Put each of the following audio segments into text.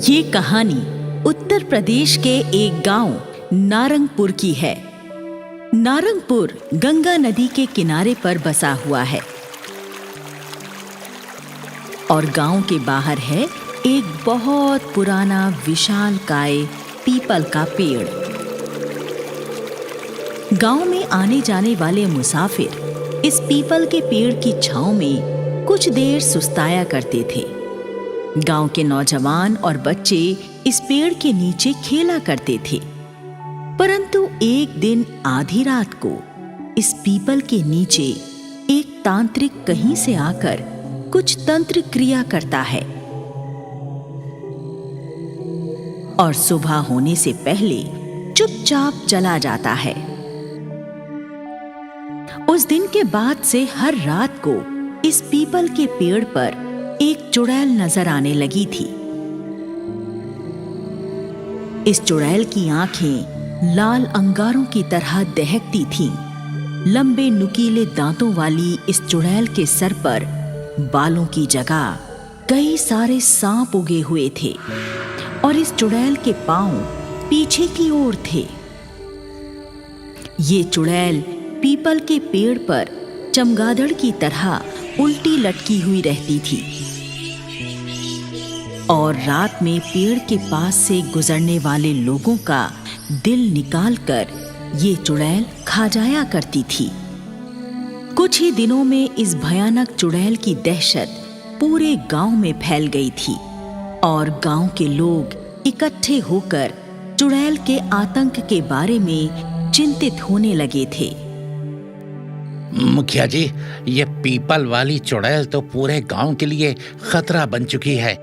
ये कहानी उत्तर प्रदेश के एक गांव नारंगपुर की है। नारंगपुर गंगा नदी के किनारे पर बसा हुआ है और गांव के बाहर है एक बहुत पुराना विशालकाय पीपल का पेड़। गांव में आने जाने वाले मुसाफिर इस पीपल के पेड़ की छांव में कुछ देर सुस्ताया करते थे। गांव के नौजवान और बच्चे इस पेड़ के नीचे खेला करते थे। परंतु एक दिन आधी रात को इस पीपल के नीचे एक तांत्रिक कहीं से आकर कुछ तंत्र क्रिया करता है और सुबह होने से पहले चुपचाप चला जाता है। उस दिन के बाद से हर रात को इस पीपल के पेड़ पर एक चुड़ैल नजर आने लगी थी। इस चुड़ैल की आंखें लाल अंगारों की तरह दहकती थीं। लंबे नुकीले दांतों वाली इस चुड़ैल के सर पर बालों की जगह कई सारे सांप उगे हुए थे और इस चुड़ैल के पांव पीछे की ओर थे। ये चुड़ैल पीपल के पेड़ पर चमगादड़ की तरह उल्टी लटकी हुई रहती थी और रात में पेड़ के पास से गुजरने वाले लोगों का दिल निकालकर ये चुड़ैल खा जाया करती थी। कुछ ही दिनों में इस भयानक चुड़ैल की दहशत पूरे गांव में फैल गई थी और गांव के लोग इकट्ठे होकर चुड़ैल के आतंक के बारे में चिंतित होने लगे थे। मुखिया जी, ये पीपल वाली चुड़ैल तो पूरे गांव के लिए खतरा बन चुकी है।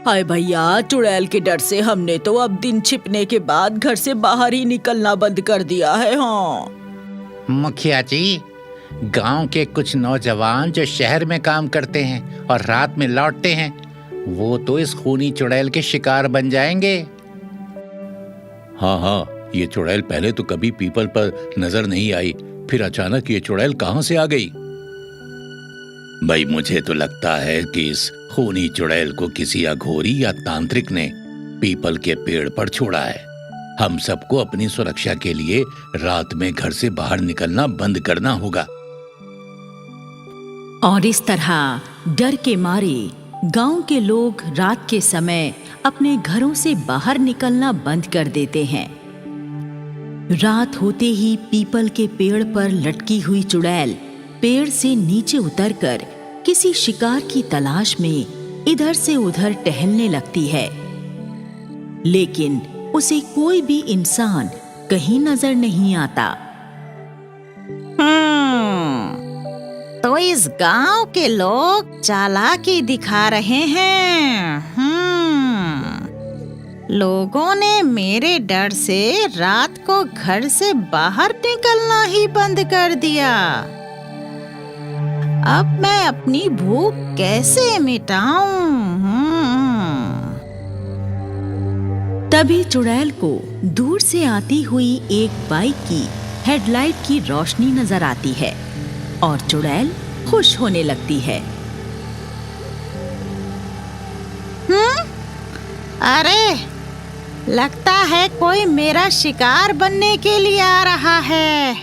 हाय भैया, चुड़ैल के डर से हमने तो अब दिन छिपने के बाद घर से बाहर ही निकलना बंद कर दिया है। हाँ मुखिया जी, गांव के कुछ नौजवान जो शहर में काम करते हैं और रात में लौटते हैं, वो तो इस खूनी चुड़ैल के शिकार बन जाएंगे। हाँ, ये चुड़ैल पहले तो कभी पीपल पर नजर नहीं आई, फिर अचानक ये चुड़ैल कहां से आ गई? भाई, मुझे तो लगता है कि इस खूनी चुड़ैल को किसी अघोरी या तांत्रिक ने पीपल के पेड़ पर छोड़ा है। हम सबको अपनी सुरक्षा के लिए रात में घर से बाहर निकलना बंद करना होगा। और इस तरह डर के मारे गांव के लोग रात के समय अपने घरों से बाहर निकलना बंद कर देते हैं। रात होते ही पीपल के पेड़ पर लटकी हुई चुड़ैल पेड़ से नीचे उतरकर किसी शिकार की तलाश में इधर से उधर टहलने लगती है, लेकिन उसे कोई भी इंसान कहीं नजर नहीं आता। तो इस गांव के लोग चालाकी दिखा रहे हैं। लोगों ने मेरे डर से रात को घर से बाहर निकलना ही बंद कर दिया। अब मैं अपनी भूख कैसे मिटाऊं? तभी चुड़ैल को दूर से आती हुई एक बाइक की हेडलाइट की रोशनी नजर आती है और चुड़ैल खुश होने लगती है। अरे, लगता है कोई मेरा शिकार बनने के लिए आ रहा है।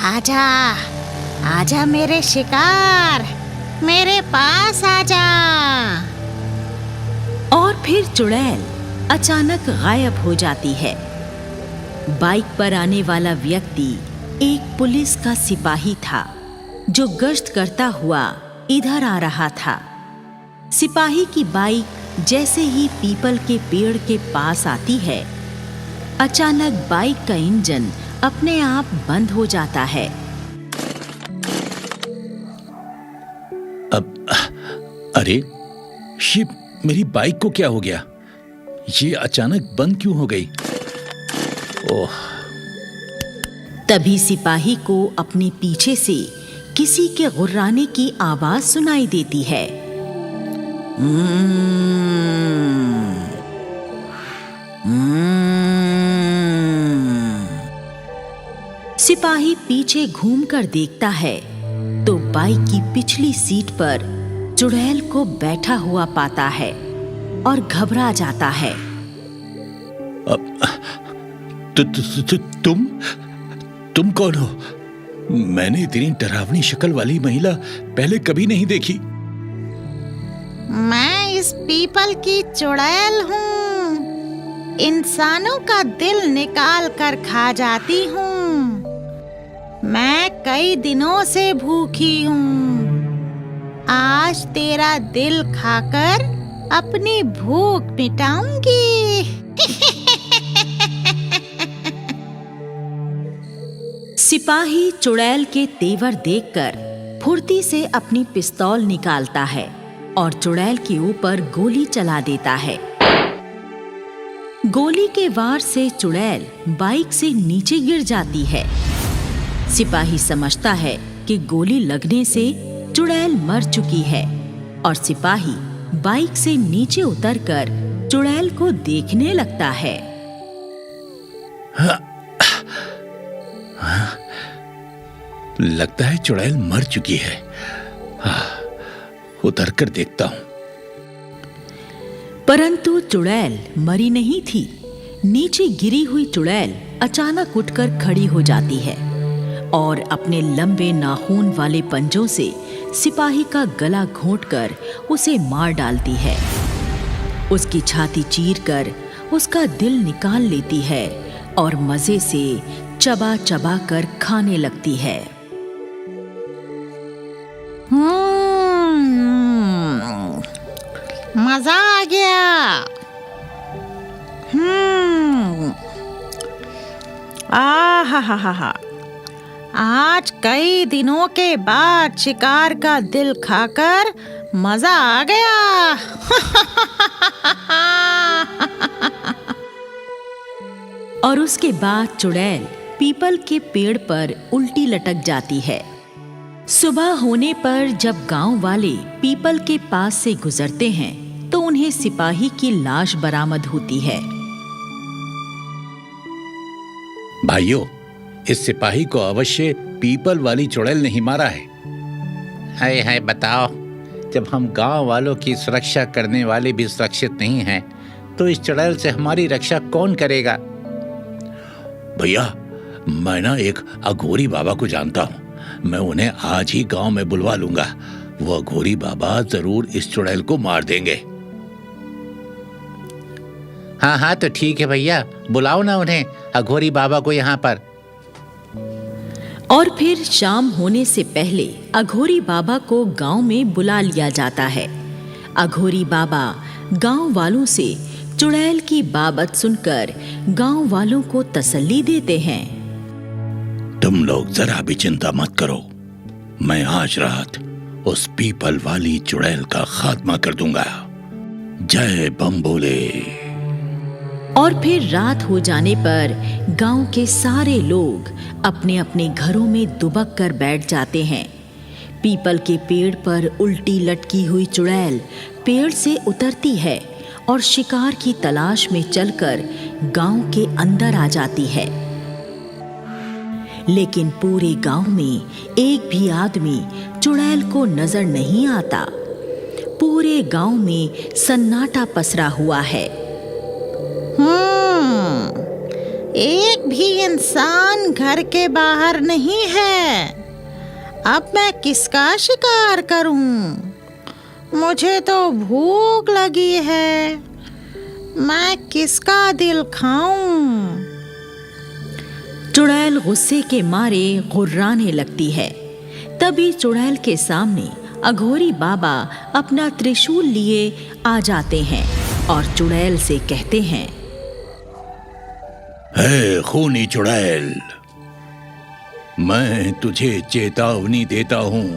आजा, आजा मेरे शिकार, मेरे पास आजा। और फिर चुड़ैल अचानक गायब हो जाती है। बाइक पर आने वाला व्यक्ति एक पुलिस का सिपाही था जो गश्त करता हुआ इधर आ रहा था। सिपाही की बाइक जैसे ही पीपल के पेड़ के पास आती है, अचानक बाइक का इंजन अपने आप बंद हो जाता है। अरे, ये मेरी बाइक को क्या हो गया? ये अचानक बंद क्यों हो गई? ओह! तभी सिपाही को अपने पीछे से किसी के गुर्राने की आवाज सुनाई देती है। सिपाही पीछे घूमकर देखता है तो बाइक की पिछली सीट पर चुड़ैल को बैठा हुआ पाता है और घबरा जाता है। तुम कौन हो? मैंने इतनी डरावनी शक्ल वाली महिला पहले कभी नहीं देखी। मैं इस पीपल की चुड़ैल हूँ। इंसानों का दिल निकाल कर खा जाती हूँ। मैं कई दिनों से भूखी हूँ। आज तेरा दिल खाकर अपनी भूख मिटाऊंगी। सिपाही चुड़ैल के तेवर देखकर फुर्ती से अपनी पिस्तौल निकालता है और चुड़ैल के ऊपर गोली चला देता है। गोली के वार से चुड़ैल बाइक से नीचे गिर जाती है। सिपाही समझता है कि गोली लगने से चुड़ैल मर चुकी है और सिपाही बाइक से नीचे उतरकर चुड़ैल को देखने लगता है। लगता है चुड़ैल मर चुकी है। उतर कर देखता हूं। परंतु चुड़ैल मरी नहीं थी। नीचे गिरी हुई चुड़ैल अचानक उठकर खड़ी हो जाती है और अपने लंबे नाखून वाले पंजों से सिपाही का गला घोंटकर उसे मार डालती है। उसकी छाती चीरकर उसका दिल निकाल लेती है और मजे से चबा चबा कर खाने लगती है। मजा आ गया। आज कई दिनों के बाद शिकार का दिल खाकर मजा आ गया। और उसके बाद चुड़ैल पीपल के पेड़ पर उल्टी लटक जाती है। सुबह होने पर जब गांव वाले पीपल के पास से गुजरते हैं तो उन्हें सिपाही की लाश बरामद होती है। भाइयों, इस सिपाही को अवश्य पीपल वाली चुड़ैल नहीं मारा है। हाय हाय, बताओ, जब हम गांव वालों की सुरक्षा करने वाले भी सुरक्षित नहीं हैं, तो इस चुड़ैल से हमारी रक्षा कौन करेगा? भैया, मैं ना एक अघोरी बाबा को जानता हूँ। मैं उन्हें आज ही गांव में बुलवा लूंगा। वो अघोरी बाबा जरूर इस चुड़ैल को मार देंगे। हाँ हाँ, तो ठीक है भैया, बुलाओ ना उन्हें, अघोरी बाबा को यहाँ पर। और फिर शाम होने से पहले अघोरी बाबा को गांव में बुला लिया जाता है। अघोरी बाबा गांव वालों से चुड़ैल की बाबत सुनकर गांव वालों को तसल्ली देते हैं। तुम लोग जरा भी चिंता मत करो। मैं आज रात उस पीपल वाली चुड़ैल का खात्मा कर दूंगा। जय बम्बोले। और फिर रात हो जाने पर गांव के सारे लोग अपने अपने घरों में दुबक कर बैठ जाते हैं। पीपल के पेड़ पर उल्टी लटकी हुई चुड़ैल पेड़ से उतरती है और शिकार की तलाश में चलकर गांव के अंदर आ जाती है। लेकिन पूरे गांव में एक भी आदमी चुड़ैल को नजर नहीं आता। पूरे गांव में सन्नाटा पसरा हुआ है। एक भी इंसान घर के बाहर नहीं है। अब मैं किसका शिकार करूं? मुझे तो भूख लगी है। मैं किसका दिल खाऊं? चुड़ैल गुस्से के मारे गुर्राने लगती है। तभी चुड़ैल के सामने अघोरी बाबा अपना त्रिशूल लिए आ जाते हैं और चुड़ैल से कहते हैं, हे खूनी चुड़ैल, मैं तुझे चेतावनी देता हूं।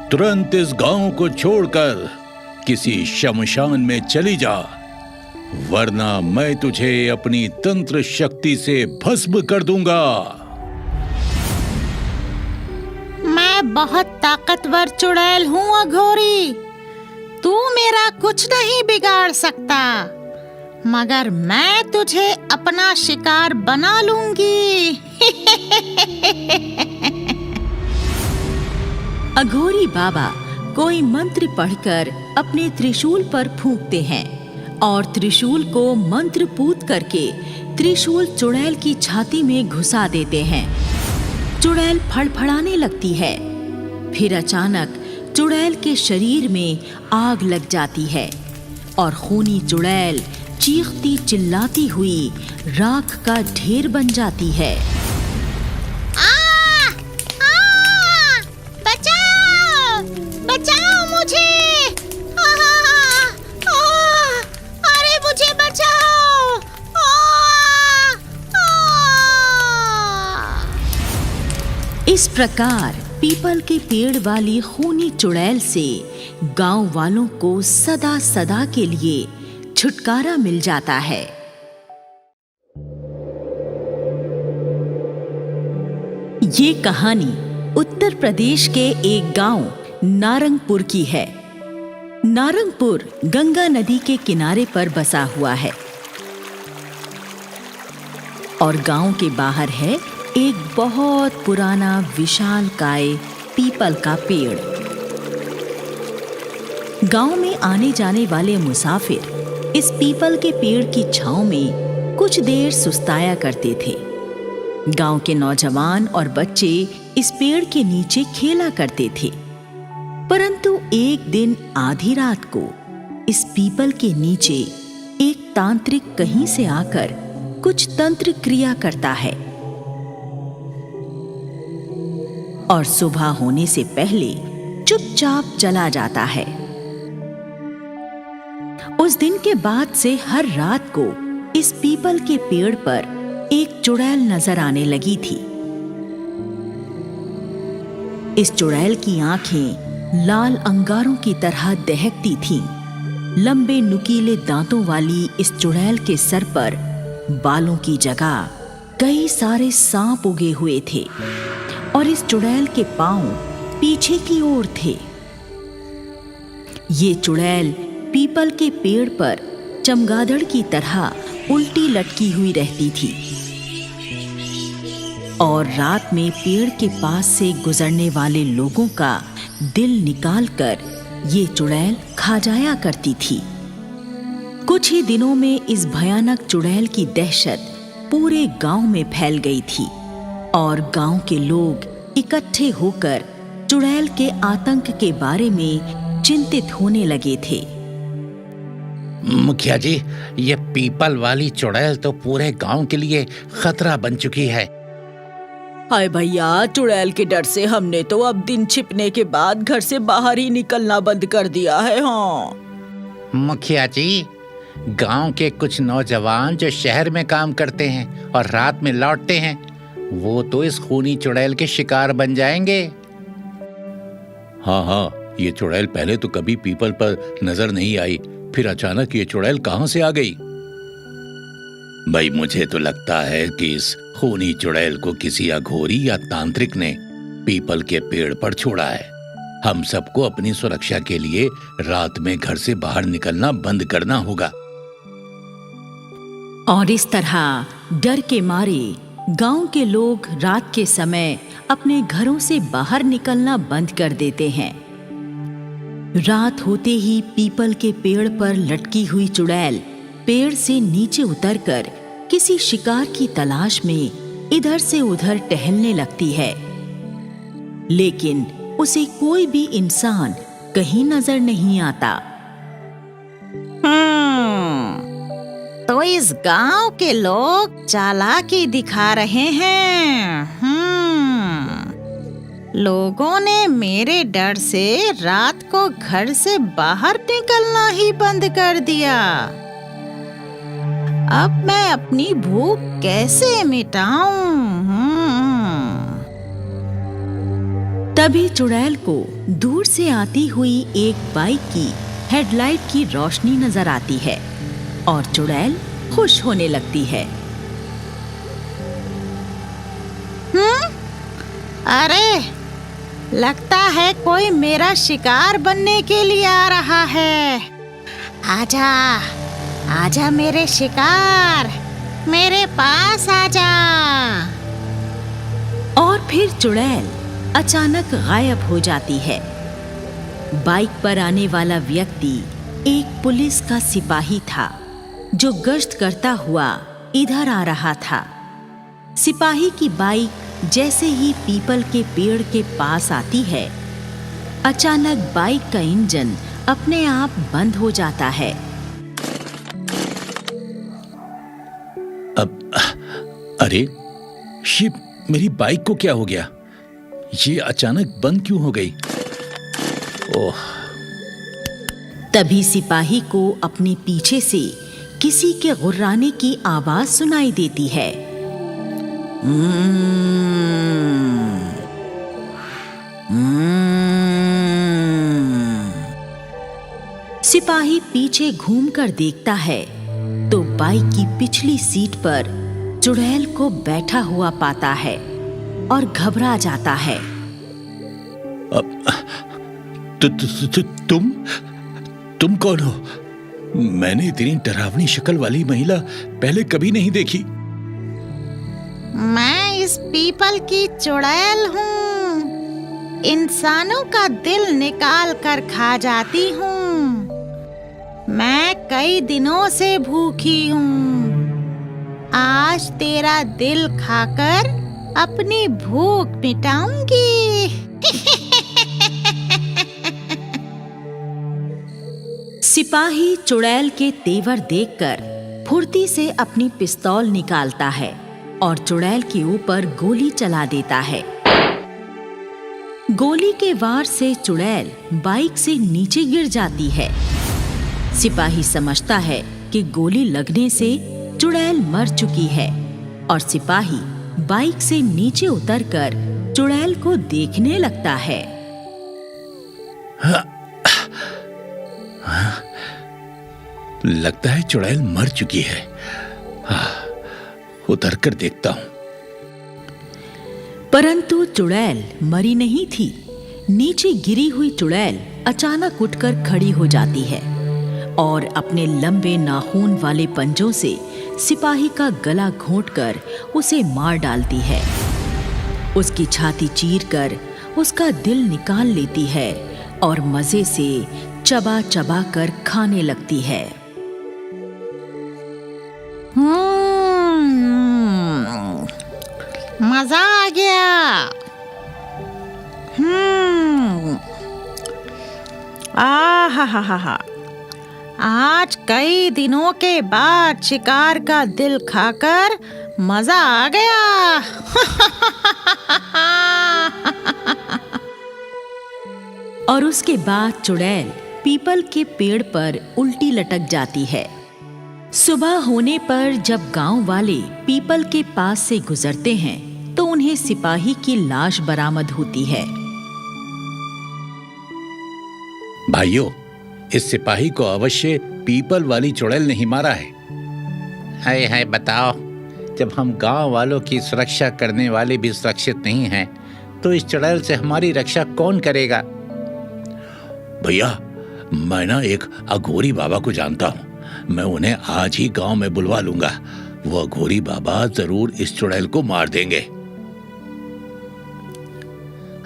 तुरंत इस गांव को छोड़कर किसी शमशान में चली जा, वरना मैं तुझे अपनी तंत्र शक्ति से भस्म कर दूंगा। मैं बहुत ताकतवर चुड़ैल हूँ अघोरी। तू मेरा कुछ नहीं बिगाड़ सकता, मगर मैं तुझे अपना शिकार बना लूंगी। अघोरी बाबा कोई मंत्र पढ़कर अपने त्रिशूल पर फूंकते हैं और त्रिशूल को मंत्रपूत करके त्रिशूल चुड़ैल की छाती में घुसा देते हैं। चुड़ैल फड़फड़ाने लगती है। फिर अचानक चुड़ैल के शरीर में आग लग जाती है और खूनी चुड़ैल चीखती चिल्लाती हुई राख का ढेर बन जाती है। बचाओ! बचाओ मुझे! अरे मुझे बचाओ! इस प्रकार पीपल के पेड़ वाली खूनी चुड़ैल से गांव वालों को सदा सदा के लिए छुटकारा मिल जाता है। ये कहानी उत्तर प्रदेश के एक गांव नारंगपुर की है। नारंगपुर गंगा नदी के किनारे पर बसा हुआ है और गांव के बाहर है एक बहुत पुराना विशालकाय पीपल का पेड़। गांव में आने जाने वाले मुसाफिर इस पीपल के पेड़ की छांव में कुछ देर सुस्ताया करते थे। गांव के नौजवान और बच्चे इस पेड़ के नीचे खेला करते थे। परंतु एक दिन आधी रात को इस पीपल के नीचे एक तांत्रिक कहीं से आकर कुछ तंत्र क्रिया करता है और सुबह होने से पहले चुपचाप चला जाता है। उस दिन के बाद से हर रात को इस पीपल के पेड़ पर एक चुड़ैल नजर आने लगी थी। इस चुड़ैल की आंखें लाल अंगारों की तरह दहकती थीं। लंबे नुकीले दांतों वाली इस चुड़ैल के सर पर बालों की जगह कई सारे सांप उगे हुए थे और इस चुड़ैल के पांव पीछे की ओर थे। ये चुड़ैल पीपल के पेड़ पर चमगादड़ की तरह उल्टी लटकी हुई रहती थी और रात में पेड़ के पास से गुजरने वाले लोगों का दिल निकालकर ये चुड़ैल खा जाया करती थी। कुछ ही दिनों में इस भयानक चुड़ैल की दहशत पूरे गांव में फैल गई थी और गांव के लोग इकट्ठे होकर चुड़ैल के आतंक के बारे में चिंतित होने लगे थे। मुखिया जी, ये पीपल वाली चुड़ैल तो पूरे गांव के लिए खतरा बन चुकी है। हाय भैया, चुड़ैल के डर से हमने तो अब दिन छिपने के बाद घर से बाहर ही निकलना बंद कर दिया है। हाँ मुखिया जी, गांव के कुछ नौजवान जो शहर में काम करते हैं और रात में लौटते हैं, वो तो इस खूनी चुड़ैल के शिकार बन जाएंगे। हाँ, ये चुड़ैल पहले तो कभी पीपल पर नजर नहीं आई, फिर अचानक ये चुड़ैल कहां से आ गई? भाई, मुझे तो लगता है कि इस खूनी चुड़ैल को किसी अघोरी या तांत्रिक ने पीपल के पेड़ पर छोड़ा है। हम सबको अपनी सुरक्षा के लिए रात में घर से बाहर निकलना बंद करना होगा। और इस तरह डर के मारे गांव के लोग रात के समय अपने घरों से बाहर निकलना बंद कर देते हैं। रात होते ही पीपल के पेड़ पर लटकी हुई चुड़ैल पेड़ से नीचे उतरकर किसी शिकार की तलाश में इधर से उधर टहलने लगती है, लेकिन उसे कोई भी इंसान कहीं नजर नहीं आता। तो इस गांव के लोग चालाकी दिखा रहे हैं। लोगों ने मेरे डर से रात को घर से बाहर निकलना ही बंद कर दिया। अब मैं अपनी भूख कैसे मिटाऊं? तभी चुड़ैल को दूर से आती हुई एक बाइक की हेडलाइट की रोशनी नजर आती है और चुड़ैल खुश होने लगती है। अरे, लगता है कोई मेरा शिकार बनने के लिए आ रहा है। आजा, आजा मेरे शिकार, मेरे पास आजा। और फिर चुड़ैल अचानक गायब हो जाती है। बाइक पर आने वाला व्यक्ति एक पुलिस का सिपाही था जो गश्त करता हुआ इधर आ रहा था। सिपाही की बाइक जैसे ही पीपल के पेड़ के पास आती है, अचानक बाइक का इंजन अपने आप बंद हो जाता है। अरे शिव, मेरी बाइक को क्या हो गया? ये अचानक बंद क्यों हो गई? ओह! तभी सिपाही को अपने पीछे से किसी के गुर्राने की आवाज सुनाई देती है। सिपाही पीछे घूमकर देखता है तो बाइक की पिछली सीट पर चुड़ैल को बैठा हुआ पाता है और घबरा जाता है। तुम कौन हो? मैंने इतनी डरावनी शक्ल वाली महिला पहले कभी नहीं देखी। मैं इस पीपल की चुड़ैल हूँ। इंसानों का दिल निकाल कर खा जाती हूँ। मैं कई दिनों से भूखी हूँ। आज तेरा दिल खाकर अपनी भूख मिटाऊंगी। सिपाही चुड़ैल के तेवर देखकर फुर्ती से अपनी पिस्तौल निकालता है और चुड़ैल के ऊपर गोली चला देता है। गोली के वार से चुड़ैल बाइक से नीचे गिर जाती है। सिपाही समझता है कि गोली लगने से चुड़ैल मर चुकी है और सिपाही बाइक से नीचे उतरकर चुड़ैल को देखने लगता है। लगता है चुड़ैल मर चुकी है। उतर कर देखता हूं। परंतु चुड़ैल मरी नहीं थी। नीचे गिरी हुई चुड़ैल अचानक उठकर खड़ी हो जाती है और अपने लंबे नाखून वाले पंजों से सिपाही का गला घोंटकर उसे मार डालती है। उसकी छाती चीरकर उसका दिल निकाल लेती है और मजे से चबा चबा कर खाने लगती है। मजा आ गया। आहा, आज कई दिनों के बाद शिकार का दिल खाकर मजा आ गया। और उसके बाद चुड़ैल पीपल के पेड़ पर उल्टी लटक जाती है। सुबह होने पर जब गांव वाले पीपल के पास से गुजरते हैं तो उन्हें सिपाही की लाश बरामद होती है। भाइयों, इस सिपाही को अवश्य पीपल वाली चुड़ैल नहीं मारा है। हाय हाय, बताओ, जब हम गांव वालों की सुरक्षा करने वाले भी सुरक्षित नहीं हैं, तो इस चुड़ैल से हमारी रक्षा कौन करेगा? भैया, मैं ना एक अघोरी बाबा को जानता हूँ। मैं उन्हें आज ही गांव में बुलवा लूंगा। वो अघोरी बाबा जरूर इस चुड़ैल को मार देंगे।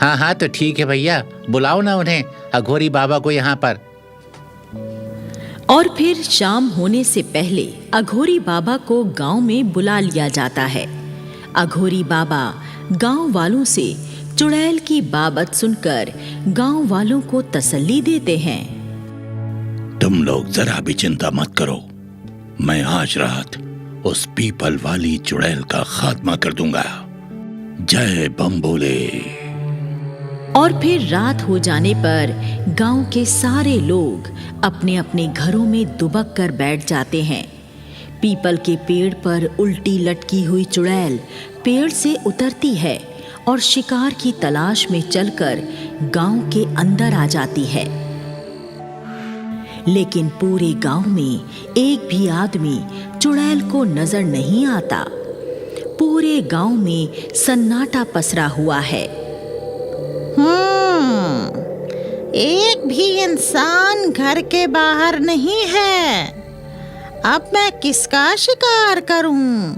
हाँ, तो ठीक है भैया, बुलाओ ना उन्हें, अघोरी बाबा को यहाँ पर। और फिर शाम होने से पहले अघोरी बाबा को गांव में बुला लिया जाता है। अघोरी बाबा गांव वालों से चुड़ैल की बाबत सुनकर गांव वालों को तसल्ली देते हैं। तुम लोग जरा भी चिंता मत करो। मैं आज रात उस पीपल वाली चुड़ैल का खात्मा कर दूंगा। जय बम्बोले। और फिर रात हो जाने पर गांव के सारे लोग अपने अपने घरों में दुबक कर बैठ जाते हैं। पीपल के पेड़ पर उल्टी लटकी हुई चुड़ैल पेड़ से उतरती है और शिकार की तलाश में चलकर गांव के अंदर आ जाती है। लेकिन पूरे गांव में एक भी आदमी चुड़ैल को नजर नहीं आता। पूरे गांव में सन्नाटा पसरा हुआ है। एक भी इंसान घर के बाहर नहीं है। अब मैं किसका शिकार करूं?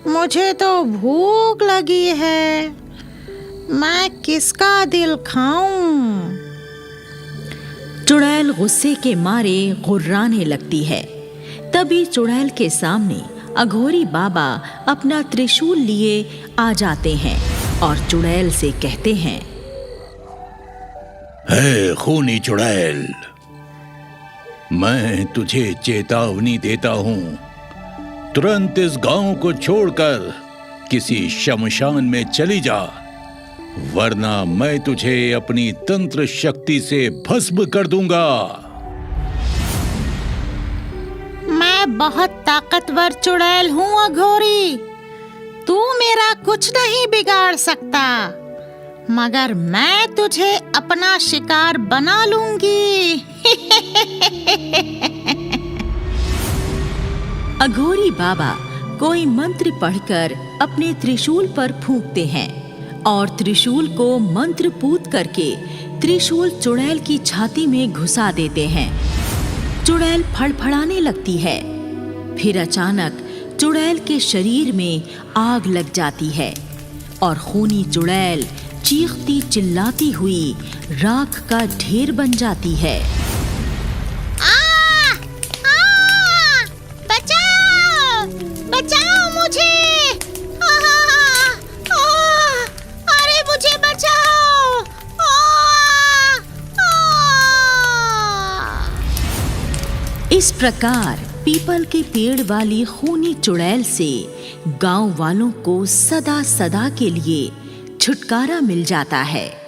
मुझे तो भूख लगी है। मैं किसका दिल खाऊं? चुड़ैल गुस्से के मारे गुर्राने लगती है। तभी चुड़ैल के सामने अघोरी बाबा अपना त्रिशूल लिए आ जाते हैं और चुड़ैल से कहते हैं, हे खूनी चुड़ैल, मैं तुझे चेतावनी देता हूं, तुरंत इस गांव को छोड़कर किसी शमशान में चली जा, वरना मैं तुझे अपनी तंत्र शक्ति से भस्म कर दूंगा। मैं बहुत ताकतवर चुड़ैल हूँ अघोरी, तू मेरा कुछ नहीं बिगाड़ सकता, मगर मैं तुझे अपना शिकार बना लूंगी। अघोरी बाबा कोई मंत्र पढ़कर अपने त्रिशूल पर फूंकते हैं और त्रिशूल को मंत्र पूत करके त्रिशूल चुड़ैल की छाती में घुसा देते हैं। चुड़ैल फड़फड़ाने लगती है। फिर अचानक चुड़ैल के शरीर में आग लग जाती है और खूनी चुड़ैल चीखती चिल्लाती हुई राख का ढेर बन जाती है। बचाओ! बचाओ मुझे! अरे मुझे बचाओ! इस प्रकार पीपल के पेड़ वाली खूनी चुड़ैल से गांव वालों को सदा सदा के लिए छुटकारा मिल जाता है।